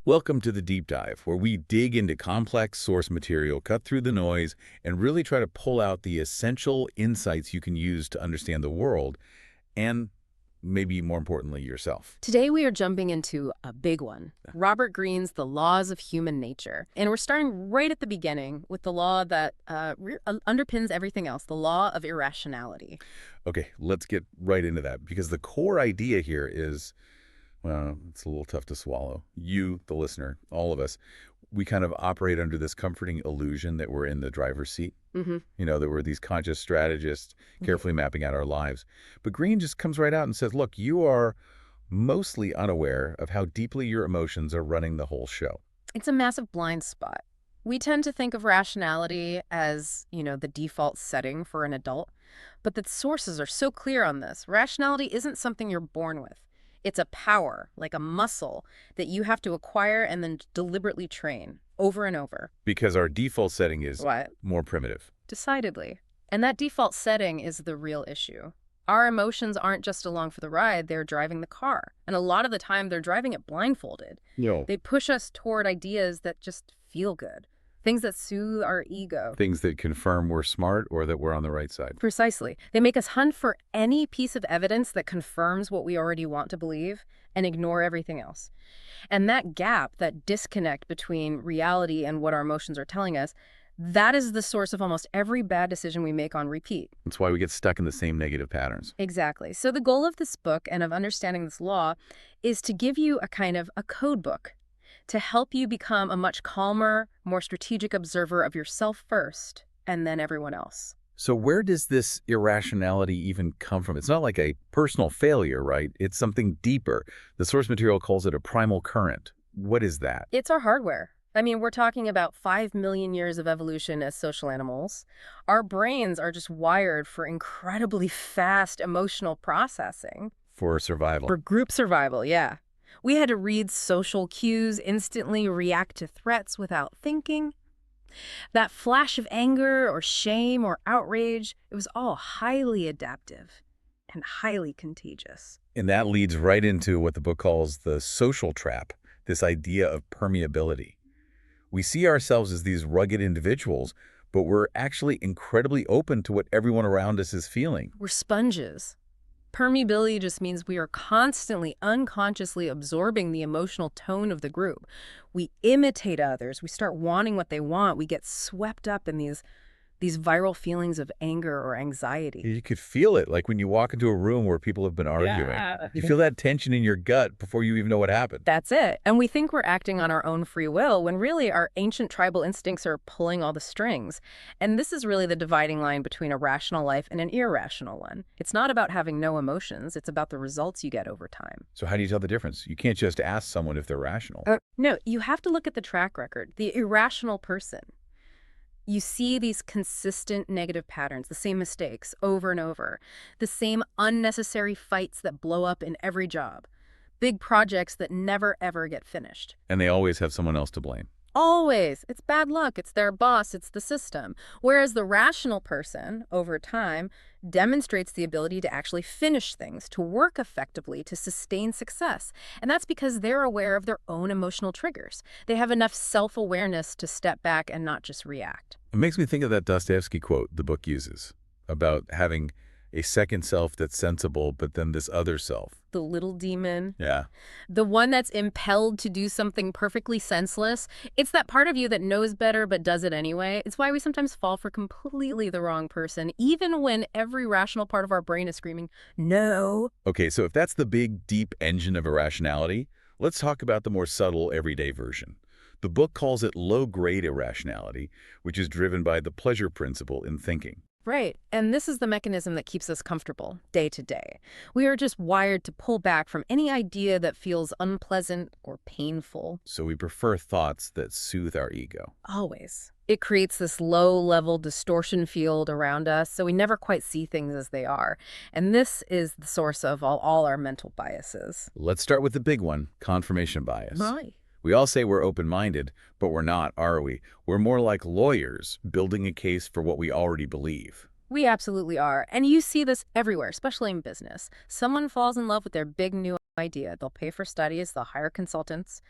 Welcome to the Deep Dive, where we dig into complex source material, cut through the noise, and really try to pull out the essential insights you can use to understand the world and, maybe more importantly, yourself. Today we are jumping into a big one, Robert Greene's The Laws of Human Nature. And we're starting right at the beginning with the law that underpins everything else, the law of irrationality. Okay, let's get right into that, because the core idea here is, well, it's a little tough to swallow. You, the listener, all of us, we kind of operate under this comforting illusion that we're in the driver's seat. That we're these conscious strategists carefully mapping out our lives. But Green just comes right out and says, look, you are mostly unaware of how deeply your emotions are running the whole show. It's a massive blind spot. We tend to think of rationality as, the default setting for an adult. But the sources are so clear on this. Rationality isn't something you're born with. It's a power, like a muscle, that you have to acquire and then deliberately train over and over. Because our default setting is more primitive. Decidedly. And that default setting is the real issue. Our emotions aren't just along for the ride, they're driving the car. And a lot of the time, they're driving it blindfolded. They push us toward ideas that just feel good. Things that soothe our ego. Things that confirm we're smart or that we're on the right side. Precisely. They make us hunt for any piece of evidence that confirms what we already want to believe and ignore everything else. And that gap, that disconnect between reality and what our emotions are telling us, that is the source of almost every bad decision we make on repeat. That's why we get stuck in the same negative patterns. Exactly. So the goal of this book and of understanding this law is to give you a kind of a code book to help you become a much calmer, more strategic observer of yourself first, and then everyone else. So where does this irrationality even come from? It's not like a personal failure, right? It's something deeper. The source material calls it a primal current. What is that? It's our hardware. We're talking about 5 million years of evolution as social animals. Our brains are just wired for incredibly fast emotional processing. For survival. For group survival, yeah. We had to read social cues, instantly react to threats without thinking. That flash of anger or shame or outrage, it was all highly adaptive and highly contagious. And that leads right into what the book calls the social trap, this idea of permeability. We see ourselves as these rugged individuals, but we're actually incredibly open to what everyone around us is feeling. We're sponges. Permeability just means we are constantly, unconsciously absorbing the emotional tone of the group. We imitate others. We start wanting what they want. We get swept up in these viral feelings of anger or anxiety. You could feel it, like when you walk into a room where people have been arguing. Yeah. You feel that tension in your gut before you even know what happened. That's it. And we think we're acting on our own free will when really our ancient tribal instincts are pulling all the strings. And this is really the dividing line between a rational life and an irrational one. It's not about having no emotions. It's about the results you get over time. So how do you tell the difference? You can't just ask someone if they're rational. No, you have to look at the track record. The irrational person. You see these consistent negative patterns, the same mistakes over and over, the same unnecessary fights that blow up in every job, big projects that never, ever get finished. And they always have someone else to blame. Always. It's bad luck. It's their boss. It's the system. Whereas the rational person, over time, demonstrates the ability to actually finish things, to work effectively, to sustain success. And that's because they're aware of their own emotional triggers. They have enough self-awareness to step back and not just react. It makes me think of that Dostoevsky quote the book uses about having a second self that's sensible, but then this other self. The little demon. Yeah. The one that's impelled to do something perfectly senseless. It's that part of you that knows better but does it anyway. It's why we sometimes fall for completely the wrong person, even when every rational part of our brain is screaming, no. Okay, so if that's the big, deep engine of irrationality, let's talk about the more subtle, everyday version. The book calls it low-grade irrationality, which is driven by the pleasure principle in thinking. Right. And this is the mechanism that keeps us comfortable day to day. We are just wired to pull back from any idea that feels unpleasant or painful. So we prefer thoughts that soothe our ego. Always. It creates this low-level distortion field around us, so we never quite see things as they are. And this is the source of all our mental biases. Let's start with the big one, confirmation bias. Right. We all say we're open-minded, but we're not, are we? We're more like lawyers building a case for what we already believe. We absolutely are. And you see this everywhere, especially in business. Someone falls in love with their big new idea. They'll pay for studies, they'll hire consultants.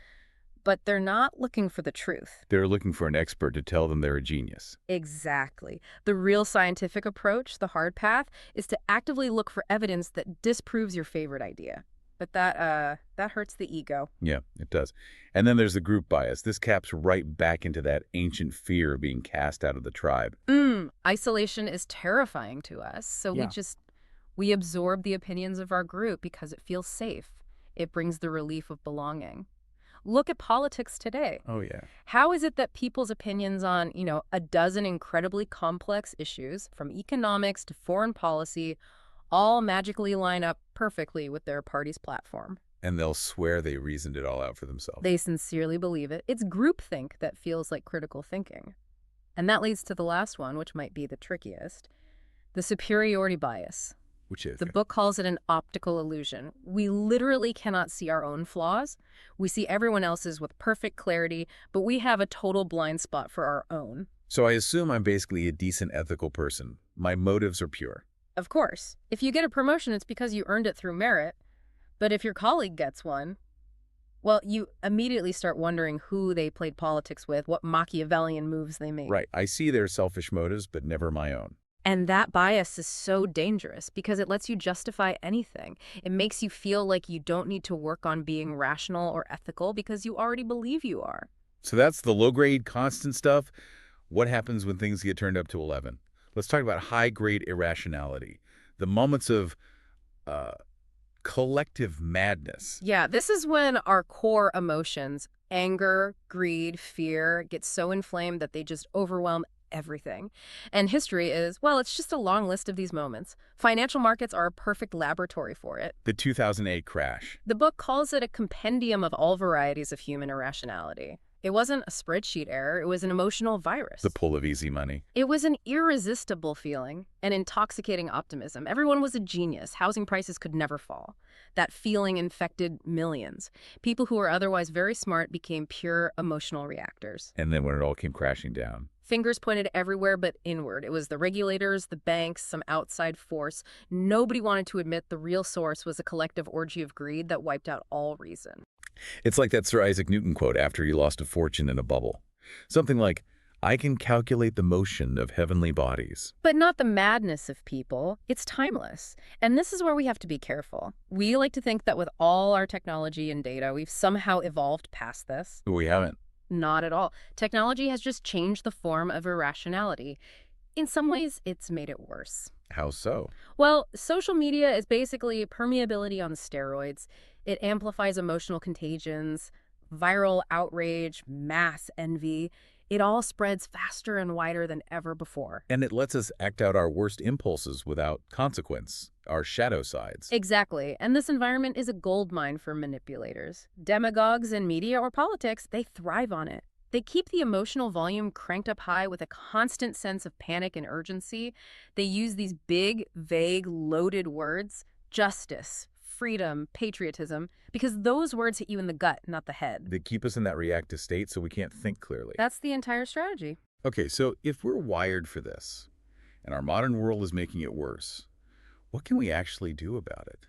But they're not looking for the truth. They're looking for an expert to tell them they're a genius. Exactly. The real scientific approach, the hard path, is to actively look for evidence that disproves your favorite idea. But that hurts the ego. Yeah, it does. And then there's the group bias. This caps right back into that ancient fear of being cast out of the tribe. Isolation is terrifying to us, so Yeah. we absorb the opinions of our group because it feels safe. It brings the relief of belonging. Look at politics today. Oh, yeah. How is it that people's opinions on, a dozen incredibly complex issues, from economics to foreign policy, all magically line up perfectly with their party's platform? And they'll swear they reasoned it all out for themselves. They sincerely believe it. It's groupthink that feels like critical thinking. And that leads to the last one, which might be the trickiest, the superiority bias. Which is? The book calls it an optical illusion. We literally cannot see our own flaws. We see everyone else's with perfect clarity, but we have a total blind spot for our own. So I assume I'm basically a decent ethical person. My motives are pure. Of course, if you get a promotion, it's because you earned it through merit. But if your colleague gets one, well, you immediately start wondering who they played politics with, what Machiavellian moves they made. Right. I see their selfish motives, but never my own. And that bias is so dangerous because it lets you justify anything. It makes you feel like you don't need to work on being rational or ethical because you already believe you are. So that's the low-grade constant stuff. What happens when things get turned up to 11? Let's talk about high-grade irrationality, the moments of collective madness. Yeah, this is when our core emotions, anger, greed, fear, get so inflamed that they just overwhelm everything. And history is, well, it's just a long list of these moments. Financial markets are a perfect laboratory for it. The 2008 crash. The book calls it a compendium of all varieties of human irrationality. It wasn't a spreadsheet error, it was an emotional virus. The pull of easy money. It was an irresistible feeling, an intoxicating optimism. Everyone was a genius. Housing prices could never fall. That feeling infected millions. People who were otherwise very smart became pure emotional reactors. And then when it all came crashing down. Fingers pointed everywhere but inward. It was the regulators, the banks, some outside force. Nobody wanted to admit the real source was a collective orgy of greed that wiped out all reason. It's like that Sir Isaac Newton quote after he lost a fortune in a bubble. Something like, I can calculate the motion of heavenly bodies. But not the madness of people. It's timeless. And this is where we have to be careful. We like to think that with all our technology and data, we've somehow evolved past this. But we haven't. Not at all. Technology has just changed the form of irrationality. In some ways, it's made it worse. How so? Well, social media is basically permeability on steroids. It amplifies emotional contagions, viral outrage, mass envy. It all spreads faster and wider than ever before. And it lets us act out our worst impulses without consequence, our shadow sides. Exactly. And this environment is a goldmine for manipulators. Demagogues in media or politics, they thrive on it. They keep the emotional volume cranked up high with a constant sense of panic and urgency. They use these big, vague, loaded words, justice, freedom, patriotism, because those words hit you in the gut, not the head. They keep us in that reactive state so we can't think clearly. That's the entire strategy. Okay, so if we're wired for this, and our modern world is making it worse, what can we actually do about it?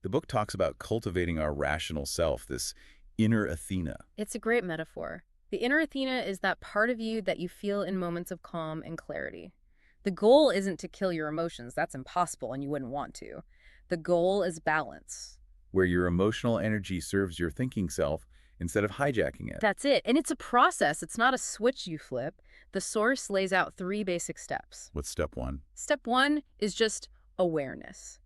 The book talks about cultivating our rational self, this inner Athena. It's a great metaphor. The inner Athena is that part of you that you feel in moments of calm and clarity. The goal isn't to kill your emotions. That's impossible and you wouldn't want to. The goal is balance. Where your emotional energy serves your thinking self instead of hijacking it. That's it. And it's a process. It's not a switch you flip. The source lays out 3 basic steps. What's step 1? Step 1 is just awareness.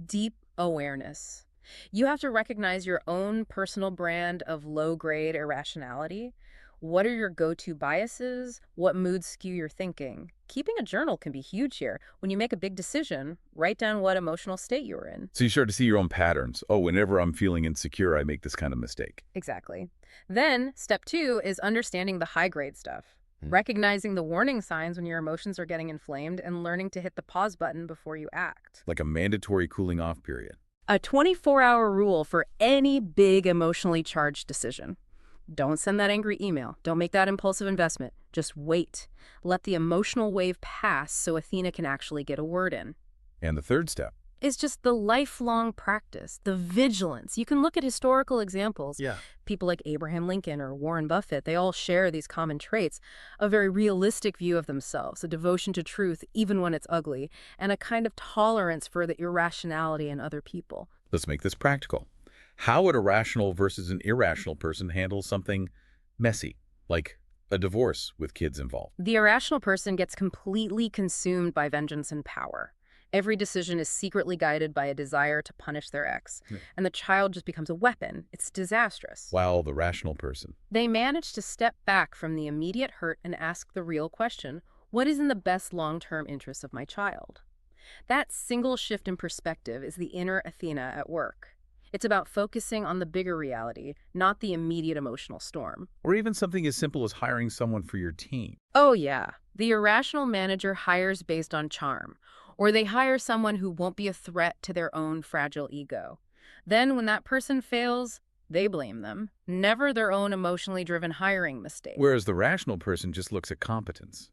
Deep awareness. You have to recognize your own personal brand of low-grade irrationality. What are your go-to biases? What moods skew your thinking? Keeping a journal can be huge here. When you make a big decision, write down what emotional state you were in. So you start to see your own patterns. Oh, whenever I'm feeling insecure, I make this kind of mistake. Exactly. Then, step 2 is understanding the high-grade stuff. Recognizing the warning signs when your emotions are getting inflamed and learning to hit the pause button before you act. Like a mandatory cooling off period. A 24-hour rule for any big emotionally charged decision. Don't send that angry email. Don't make that impulsive investment. Just wait. Let the emotional wave pass so Athena can actually get a word in. And the third step? is just the lifelong practice, the vigilance. You can look at historical examples. Yeah. People like Abraham Lincoln or Warren Buffett, they all share these common traits: a very realistic view of themselves, a devotion to truth even when it's ugly, and a kind of tolerance for the irrationality in other people. Let's make this practical. How would a rational versus an irrational person handle something messy, like a divorce with kids involved? The irrational person gets completely consumed by vengeance and power. Every decision is secretly guided by a desire to punish their ex, Yeah. and the child just becomes a weapon. It's disastrous. While the rational person, They manage to step back from the immediate hurt and ask the real question: what is in the best long-term interests of my child? That single shift in perspective is the inner Athena at work. It's about focusing on the bigger reality, not the immediate emotional storm. or even something as simple as hiring someone for your team. Oh, yeah. The irrational manager hires based on charm, or they hire someone who won't be a threat to their own fragile ego. Then, when that person fails, they blame them, never their own emotionally driven hiring mistake. Whereas the rational person just looks at competence,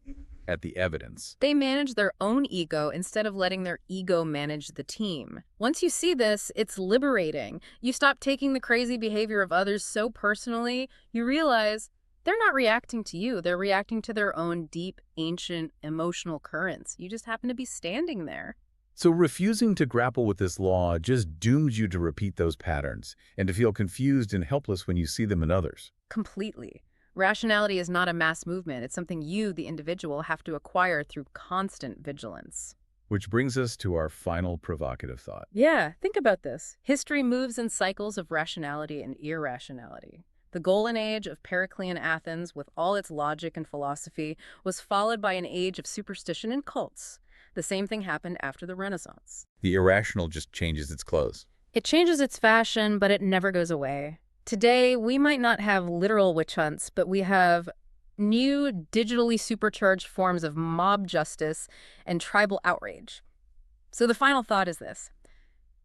at the evidence. They manage their own ego instead of letting their ego manage the team. Once you see this, it's liberating. You stop taking the crazy behavior of others so personally. You realize they're not reacting to you. They're reacting to their own deep, ancient, emotional currents. You just happen to be standing there. So refusing to grapple with this law just dooms you to repeat those patterns and to feel confused and helpless when you see them in others. Completely. Rationality is not a mass movement. It's something you, the individual, have to acquire through constant vigilance. Which brings us to our final provocative thought. Yeah, think about this. History moves in cycles of rationality and irrationality. The golden age of Periclean Athens, with all its logic and philosophy, was followed by an age of superstition and cults. The same thing happened after the Renaissance. The irrational just changes its clothes. It changes its fashion, but it never goes away. Today, we might not have literal witch hunts, but we have new digitally supercharged forms of mob justice and tribal outrage. So the final thought is this: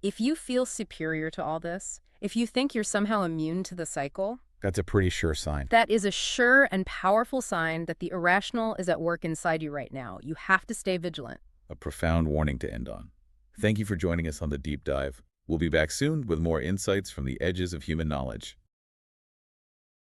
if you feel superior to all this, if you think you're somehow immune to the cycle, That's a pretty sure sign. that is a sure and powerful sign that the irrational is at work inside you right now. You have to stay vigilant. A profound warning to end on. Thank you for joining us on the deep dive. We'll be back soon with more insights from the edges of human knowledge.